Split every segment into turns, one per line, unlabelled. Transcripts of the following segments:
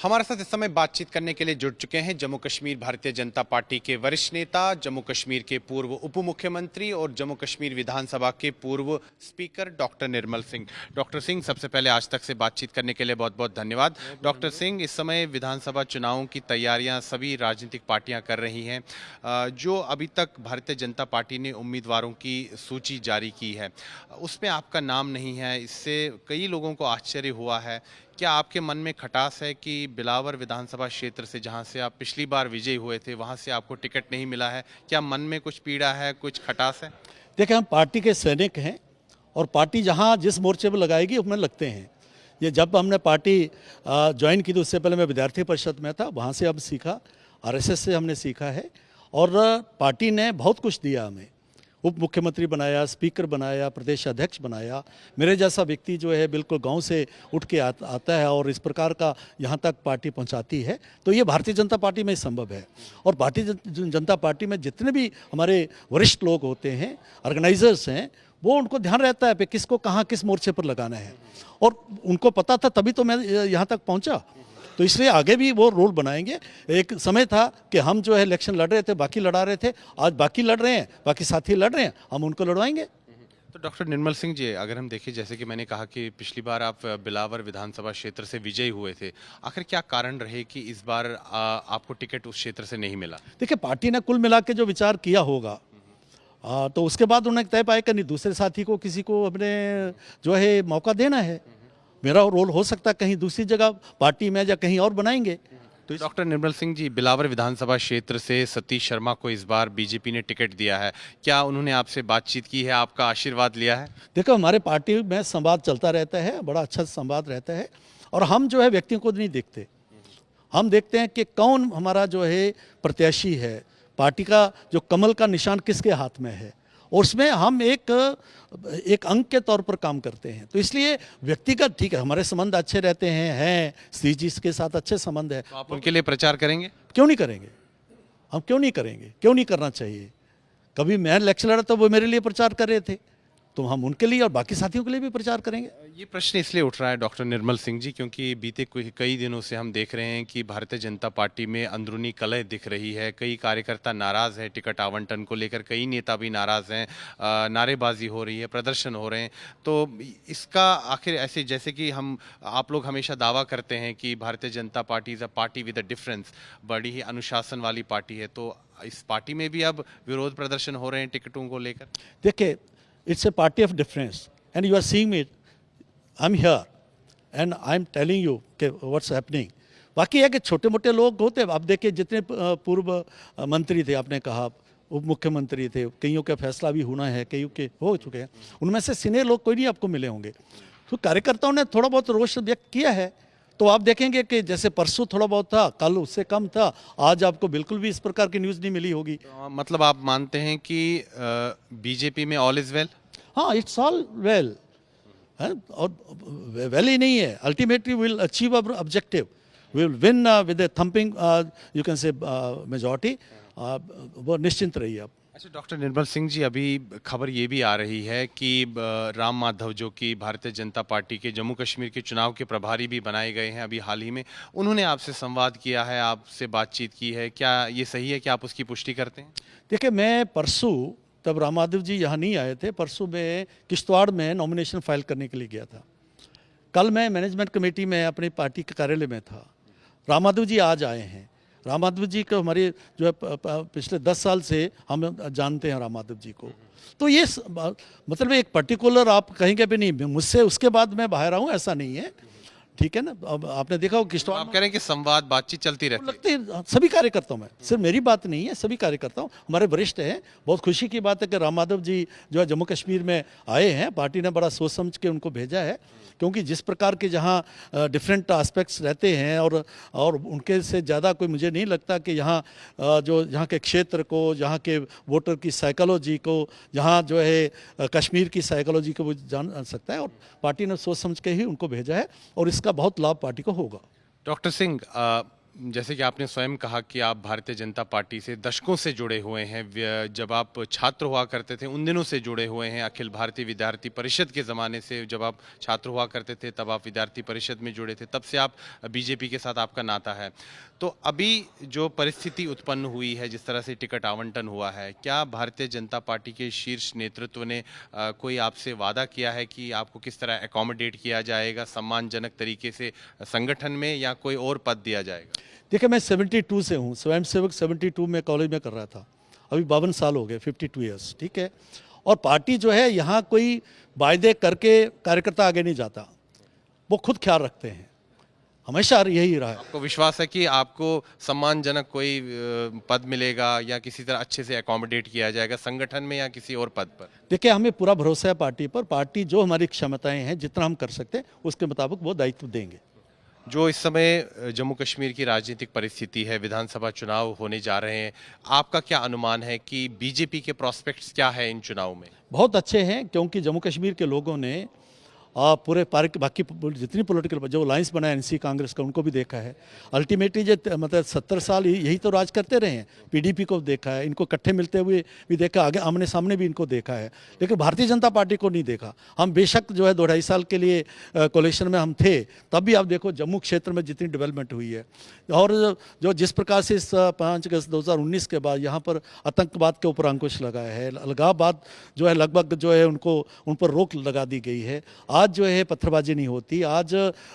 हमारे साथ इस समय बातचीत करने के लिए जुड़ चुके हैं जम्मू कश्मीर भारतीय जनता पार्टी के वरिष्ठ नेता, जम्मू कश्मीर के पूर्व उप मुख्यमंत्री और जम्मू कश्मीर विधानसभा के पूर्व speaker doctor Nirmal Singh. Doctor Singh, सबसे पहले आज तक से बातचीत करने के लिए बहुत बहुत धन्यवाद। डॉक्टर सिंह, इस समय विधानसभा चुनावों की तैयारियां सभी राजनीतिक पार्टियां कर रही हैं। जो अभी तक भारतीय जनता पार्टी ने उम्मीदवारों की सूची जारी की है, उसमें आपका नाम नहीं है। इससे कई लोगों को आश्चर्य हुआ है। क्या आपके मन में खटास है कि बिलावर विधानसभा क्षेत्र से, जहां से आप पिछली बार विजयी हुए थे, वहां से आपको टिकट नहीं मिला है? क्या मन में कुछ पीड़ा है, कुछ खटास है?
देखिए, हम पार्टी के सैनिक हैं और पार्टी जहां जिस मोर्चे पर लगाएगी उसमें लगते हैं। ये जब हमने पार्टी ज्वाइन की, तो उससे पहले मैं विद्यार्थी परिषद में था, वहाँ से अब सीखा, आरएसएस से हमने सीखा है। और पार्टी ने बहुत कुछ दिया हमें, उप मुख्यमंत्री बनाया, स्पीकर बनाया, प्रदेश अध्यक्ष बनाया। मेरे जैसा व्यक्ति जो है बिल्कुल गांव से उठ के आता है और इस प्रकार का यहाँ तक पार्टी पहुँचाती है, तो ये भारतीय जनता पार्टी में ही संभव है। और भारतीय जनता पार्टी में जितने भी हमारे वरिष्ठ लोग होते हैं, ऑर्गेनाइजर्स हैं, वो उनको ध्यान रहता है कि किसको कहाँ किस मोर्चे पर लगाना है, और उनको पता था, तभी तो मैं यहाँ तक पहुँचा। तो इसलिए आगे भी वो रोल बनाएंगे। एक समय था कि हम जो है इलेक्शन लड़ रहे थे, बाकी लड़ा रहे थे, आज बाकी लड़ रहे हैं, बाकी साथी लड़ रहे हैं, हम उनको लड़वाएंगे।
तो डॉक्टर निर्मल सिंह जी, अगर हम देखें, जैसे कि मैंने कहा कि पिछली बार आप बिलावर विधानसभा क्षेत्र से विजयी हुए थे, आखिर क्या कारण रहे कि इस बार आपको टिकट उस क्षेत्र से नहीं मिला?
देखिए, पार्टी ने कुल मिला के जो विचार किया होगा, तो उसके बाद उन्होंने तय पाया कि नहीं, दूसरे साथी को किसी को अपने जो है मौका देना है। मेरा रोल हो सकता है कहीं दूसरी जगह पार्टी में या कहीं और बनाएंगे।
तो डॉक्टर निर्मल सिंह जी, बिलावर विधानसभा क्षेत्र से सतीश शर्मा को इस बार बीजेपी ने टिकट दिया है, क्या उन्होंने आपसे बातचीत की है, आपका आशीर्वाद लिया है?
देखो, हमारे पार्टी में संवाद चलता रहता है, बड़ा अच्छा संवाद रहता है, और हम जो है व्यक्तियों को नहीं देखते, हम देखते हैं कि कौन हमारा जो है प्रत्याशी है, पार्टी का जो कमल का निशान किसके हाथ में है, और उसमें हम एक अंग के तौर पर काम करते हैं। तो इसलिए व्यक्तिगत ठीक है, हमारे संबंध अच्छे रहते हैं श्री जी के साथ अच्छे संबंध है।
तो आप उनके लिए प्रचार करेंगे?
क्यों नहीं करेंगे, हम क्यों नहीं करेंगे, क्यों नहीं करना चाहिए। कभी मैं इलेक्शन लड़ा तो वो मेरे लिए प्रचार कर रहे थे, तो हम उनके लिए और बाकी साथियों के लिए भी प्रचार करेंगे।
ये प्रश्न इसलिए उठ रहा है डॉक्टर निर्मल सिंह जी, क्योंकि बीते कई दिनों से हम देख रहे हैं कि भारतीय जनता पार्टी में अंदरूनी कलह दिख रही है। कई कार्यकर्ता नाराज हैं टिकट आवंटन को लेकर, कई नेता भी नाराज हैं, नारेबाजी हो रही है, प्रदर्शन हो रहे हैं। तो इसका आखिर ऐसे, जैसे कि आप लोग हमेशा दावा करते हैं कि Bharatiya Janata party is a party with a difference, बड़ी ही अनुशासन वाली पार्टी है, तो इस पार्टी में भी अब विरोध प्रदर्शन हो रहे हैं टिकटों को लेकर?
देखिए, it's a party of difference and you are seeing me, I'm here and I'm telling you कि what's happening। बाकी है कि छोटे मोटे लोग होते हैं, आप देखिए जितने पूर्व मंत्री थे, आपने कहा उप मुख्यमंत्री थे, कईयों का फैसला भी होना है, कईयों के हो चुके हैं, उनमें से सीनियर लोग कोई नहीं आपको मिले होंगे। तो कार्यकर्ताओं ने थोड़ा बहुत रोष व्यक्त किया है, तो आप देखेंगे कि जैसे परसों थोड़ा बहुत था, कल उससे कम था, आज आपको बिल्कुल भी इस प्रकार की न्यूज़ नहीं मिली होगी।
तो मतलब आप मानते हैं कि बीजेपी में ऑल इज वेल?
हाँ, इट्स ऑल वेल, और वेल ही नहीं है, ultimately will achieve our objective, will win with A thumping you can say majority, वो निश्चिंत रहिए आप।
अच्छा डॉक्टर निर्मल सिंह जी, अभी खबर ये भी आ रही है कि राम माधव, जो कि भारतीय जनता पार्टी के जम्मू कश्मीर के चुनाव के प्रभारी भी बनाए गए हैं अभी हाल ही में, उन्होंने आपसे संवाद किया है, आपसे बातचीत की है, क्या ये सही है कि आप उसकी पुष्टि करते हैं?
देखिए, मैं परसों, तब राम माधव जी यहाँ नहीं आए थे, परसों मैं किश्तवाड़ में नॉमिनेशन फाइल करने के लिए गया था। कल मैं मैनेजमेंट कमेटी में अपनी पार्टी के कार्यालय में था। राम माधव जी आज आए हैं। राम माधव जी को हमारे जो है पिछले 10 साल से हम जानते हैं राम माधव जी को। तो ये मतलब एक पर्टिकुलर आप कहेंगे भी नहीं मुझसे उसके बाद मैं बाहर आऊँ, ऐसा नहीं है, ठीक है ना। अब आपने देखा हो किश्तवाड़,
आप कह रहे हैं कि संवाद बातचीत चलती रहती है?
लगते हैं सभी कार्यकर्ताओं में, सिर्फ मेरी बात नहीं है, सभी कार्यकर्ताओं, हमारे वरिष्ठ हैं। बहुत खुशी की बात है कि राम माधव जी जो है जम्मू कश्मीर में आए हैं, पार्टी ने बड़ा सोच समझ के उनको भेजा है, क्योंकि जिस प्रकार के जहाँ डिफरेंट एस्पेक्ट्स रहते हैं, और उनके से ज़्यादा कोई मुझे नहीं लगता कि यहाँ जो यहाँ के क्षेत्र को, यहाँ के वोटर की साइकोलॉजी को, यहाँ जो है कश्मीर की साइकोलॉजी को वो जान सकता है, और पार्टी ने सोच समझ के ही उनको भेजा है, और इसका बहुत लाभ पार्टी को होगा।
डॉक्टर सिंह, जैसे कि आपने स्वयं कहा कि आप भारतीय जनता पार्टी से दशकों से जुड़े हुए हैं, जब आप छात्र हुआ करते थे उन दिनों से जुड़े हुए हैं, अखिल भारतीय विद्यार्थी परिषद के ज़माने से जब आप छात्र हुआ करते थे तब आप विद्यार्थी परिषद में जुड़े थे, तब से आप बीजेपी के साथ आपका नाता है। तो अभी जो परिस्थिति उत्पन्न हुई है, जिस तरह से टिकट आवंटन हुआ है, क्या भारतीय जनता पार्टी के शीर्ष नेतृत्व ने कोई आपसे वादा किया है कि आपको किस तरह एकोमोडेट किया जाएगा सम्मानजनक तरीके से संगठन में, या कोई और पद दिया जाएगा?
देखिए, मैं 72 से हूँ, स्वयंसेवक 72 में कॉलेज में कर रहा था, अभी 52 साल हो गए, 52 ईयर्स, ठीक है। और पार्टी जो है यहाँ कोई वायदे करके कार्यकर्ता आगे नहीं जाता, वो खुद ख्याल रखते हैं, हमेशा यही रहा है।
आपको विश्वास है कि आपको सम्मानजनक कोई पद मिलेगा या किसी तरह अच्छे से एकोमोडेट किया जाएगा संगठन में या किसी और पद पर?
देखिए, हमें पूरा भरोसा है पार्टी पर, पार्टी जो हमारी क्षमताएं हैं, जितना हम कर सकते हैं उसके मुताबिक वो दायित्व देंगे।
जो इस समय जम्मू कश्मीर की राजनीतिक परिस्थिति है, विधानसभा चुनाव होने जा रहे हैं, आपका क्या अनुमान है कि बीजेपी के प्रोस्पेक्ट्स क्या है इन चुनाव में?
बहुत अच्छे हैं, क्योंकि जम्मू कश्मीर के लोगों ने पूरे बाकी जितनी पॉलिटिकल जो अलायंस बना है एनसी कांग्रेस का, उनको भी देखा है। अल्टीमेटली जो मतलब 70 साल यही तो राज करते रहे हैं, पीडीपी को देखा है, इनको इकट्ठे मिलते हुए भी देखा, आगे आमने सामने भी इनको देखा है, लेकिन भारतीय जनता पार्टी को नहीं देखा। हम बेशक जो है 2-2.5 साल के लिए कोलिशन में हम थे, तब भी आप देखो जम्मू क्षेत्र में जितनी डेवलपमेंट हुई है, और जो जिस प्रकार से इस 5 अगस्त 2019 के बाद यहाँ पर आतंकवाद के ऊपर अंकुश लगाया है, अलगाववाद जो है लगभग जो है उन पर रोक लगा दी गई है। आज जो है पत्थरबाजी नहीं होती, आज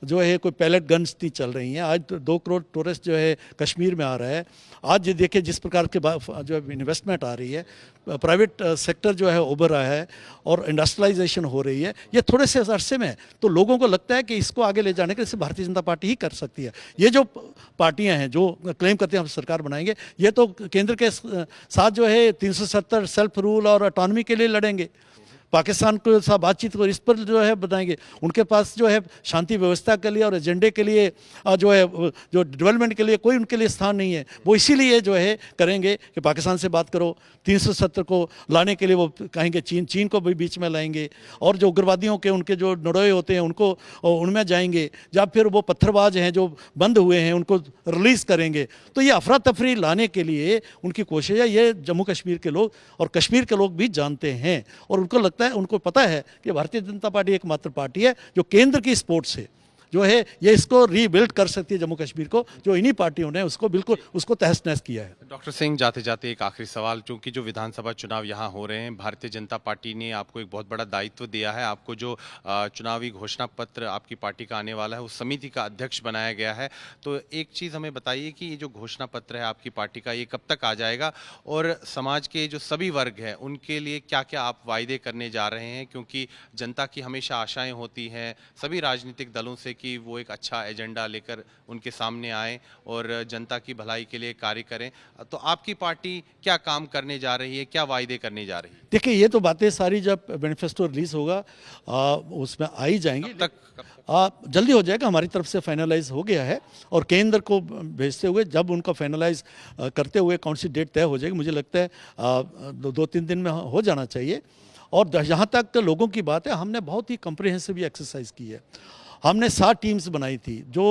जो है कोई पैलेट गन्स नहीं चल रही हैं, आज 2 करोड़ टूरिस्ट जो है कश्मीर में आ रहा है। आज देखिए जिस प्रकार के जो है इन्वेस्टमेंट आ रही है, प्राइवेट सेक्टर जो है उभर रहा है और इंडस्ट्रियलाइजेशन हो रही है, ये थोड़े से अरसे में है। तो लोगों को लगता है कि इसको आगे ले जाने के लिए सिर्फ भारतीय जनता पार्टी ही कर सकती है। ये जो पार्टियां हैं जो क्लेम करते हैं हम सरकार बनाएंगे, ये तो केंद्र के साथ जो है 370 सेल्फ रूल और ऑटोनॉमी के लिए लड़ेंगे, पाकिस्तान को साथ बातचीत को इस पर जो है बताएंगे। उनके पास जो है शांति व्यवस्था के लिए और एजेंडे के लिए जो है जो डेवलपमेंट के लिए कोई उनके लिए स्थान नहीं है। वो इसीलिए जो है करेंगे कि पाकिस्तान से बात करो, 370 को लाने के लिए वो कहेंगे चीन को भी बीच में लाएंगे, और जो उग्रवादियों के उनके जो नड़ोए होते हैं उनको उनमें जाएंगे, जब फिर वो पत्थरबाज हैं जो बंद हुए हैं उनको रिलीज़ करेंगे। तो ये अफरा तफरी लाने के लिए उनकी कोशिश है, ये जम्मू कश्मीर के लोग और कश्मीर के लोग भी जानते हैं, और उनको लगता है, उनको पता है कि भारतीय जनता पार्टी एकमात्र पार्टी है जो केंद्र की सपोर्ट से जो है ये इसको रीबिल्ड कर सकती है जम्मू कश्मीर को, जो इन्हीं पार्टियों ने उसको बिल्कुल उसको तहस नहस किया है।
डॉक्टर सिंह, जाते जाते एक आखिरी सवाल, क्योंकि जो विधानसभा चुनाव यहाँ हो रहे हैं, भारतीय जनता पार्टी ने आपको एक बहुत बड़ा दायित्व दिया है, आपको जो चुनावी घोषणा पत्र आपकी पार्टी का आने वाला है उस समिति का अध्यक्ष बनाया गया है। तो एक चीज़ हमें बताइए कि ये जो घोषणा पत्र है आपकी पार्टी का, ये कब तक आ जाएगा, और समाज के जो सभी वर्ग हैं उनके लिए क्या क्या आप वायदे करने जा रहे हैं? क्योंकि जनता की हमेशा आशाएं होती हैं सभी राजनीतिक दलों से कि वो एक अच्छा एजेंडा लेकर उनके सामने आए और जनता की भलाई के लिए कार्य करें। तो आपकी पार्टी क्या काम करने जा रही है, क्या वायदे करने जा रही है?
देखिए, ये तो बातें सारी जब मैनिफेस्टो रिलीज होगा उसमें आ ही जाएंगी।
कब तक?
जल्दी हो जाएगा, हमारी तरफ से फाइनलाइज हो गया है, और केंद्र को भेजते हुए जब उनका फाइनलाइज करते हुए कौन सी डेट तय हो जाएगी, मुझे लगता है 2-3 दिन में हो जाना चाहिए। और जहाँ तक लोगों की बात है, हमने बहुत ही कम्प्रिहेंसिव एक्सरसाइज की है। हमने 7 टीम्स बनाई थी जो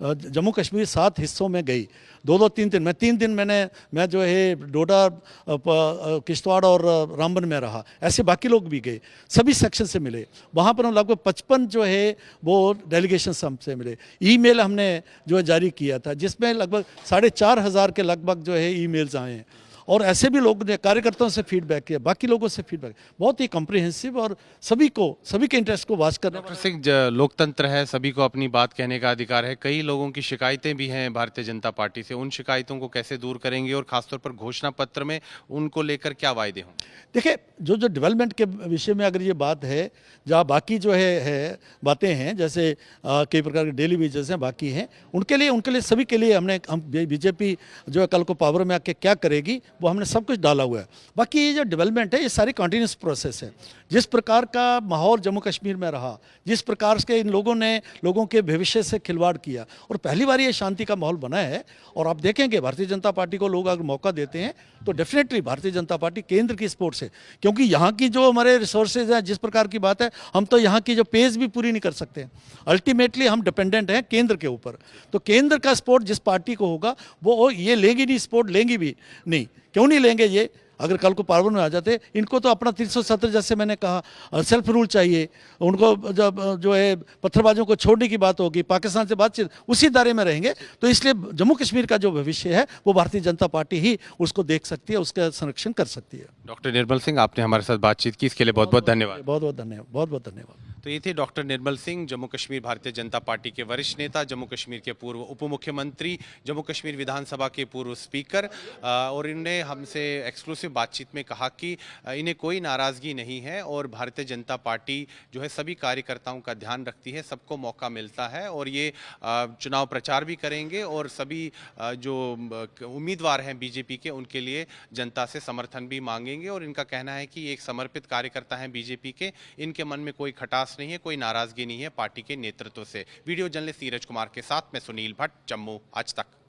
जम्मू कश्मीर 7 हिस्सों में गई, 2-2, 3-3 मैं 3 दिन मैं जो है डोडा, किश्तवाड़ और रामबन में रहा, ऐसे बाकी लोग भी गए, सभी सेक्शन से मिले। वहाँ पर हम लगभग 55 जो है वो डेलीगेशन हमसे मिले। ईमेल हमने जो है जारी किया था, जिसमें लगभग 4,500 के लगभग जो है ईमेल्स आए हैं, और ऐसे भी लोग ने कार्यकर्ताओं से फीडबैक किया, बाकी लोगों से फीडबैक, बहुत ही कम्प्रिहेंसिव और सभी के इंटरेस्ट को वाच करने।
डॉक्टर सिंह, लोकतंत्र है, सभी को अपनी बात कहने का अधिकार है, कई लोगों की शिकायतें भी हैं भारतीय जनता पार्टी से, उन शिकायतों को कैसे दूर करेंगे, और खासतौर पर घोषणा पत्र में उनको लेकर क्या वायदे हों?
देखिए, जो डेवलपमेंट के विषय में अगर ये बात है, जहाँ बाकी जो है बातें हैं, जैसे कई प्रकार के डेली वेजेस हैं बाकी हैं, उनके लिए सभी के लिए हम बीजेपी जो है कल को पावर में आके क्या करेगी वो हमने सब कुछ डाला हुआ है। बाकी ये जो डेवलपमेंट है ये सारी कंटिन्यूस प्रोसेस है। जिस प्रकार का माहौल जम्मू कश्मीर में रहा, जिस प्रकार से इन लोगों ने लोगों के भविष्य से खिलवाड़ किया और पहली बार ये शांति का माहौल बना है। और आप देखेंगे भारतीय जनता पार्टी को लोग अगर मौका देते हैं तो डेफिनेटली भारतीय जनता पार्टी केंद्र की सपोर्ट से, क्योंकि यहाँ की जो हमारे रिसोर्सेज हैं, जिस प्रकार की बात है, हम तो यहाँ की जो पेज भी पूरी नहीं कर सकते हैं। अल्टीमेटली हम डिपेंडेंट हैं केंद्र के ऊपर। तो केंद्र का सपोर्ट जिस पार्टी को होगा वो ये लेंगी नहीं, सपोर्ट लेंगी भी नहीं। क्यों नहीं लेंगे? ये अगर कल को पावर में आ जाते, इनको तो अपना 370 जैसे मैंने कहा सेल्फ रूल चाहिए उनको। जब जो है पत्थरबाजों को छोड़ने की बात होगी, पाकिस्तान से बातचीत, उसी दायरे में रहेंगे। तो इसलिए जम्मू कश्मीर का जो भविष्य है वो भारतीय जनता पार्टी ही उसको देख सकती है, उसका संरक्षण कर सकती है।
डॉक्टर निर्मल सिंह, आपने हमारे साथ बातचीत की, इसके लिए बहुत बहुत धन्यवाद।
बहुत बहुत धन्यवाद, बहुत बहुत धन्यवाद।
तो ये थे डॉक्टर निर्मल सिंह, जम्मू कश्मीर भारतीय जनता पार्टी के वरिष्ठ नेता, जम्मू कश्मीर के पूर्व उप मुख्यमंत्री, जम्मू कश्मीर विधानसभा के पूर्व स्पीकर। और इन्होंने हमसे एक्सक्लूसिव बातचीत में कहा कि इन्हें कोई नाराज़गी नहीं है और भारतीय जनता पार्टी जो है सभी कार्यकर्ताओं का ध्यान रखती है, सबको मौका मिलता है और ये चुनाव प्रचार भी करेंगे और सभी जो उम्मीदवार हैं बीजेपी के, उनके लिए जनता से समर्थन भी मांगेंगे। और इनका कहना है कि एक समर्पित कार्यकर्ता हैं बीजेपी के, इनके मन में कोई खटास नहीं है, कोई नाराजगी नहीं है पार्टी के नेतृत्व से। वीडियो जर्नलिस्ट नीरज कुमार के साथ मैं सुनील भट्ट, जम्मू आज तक।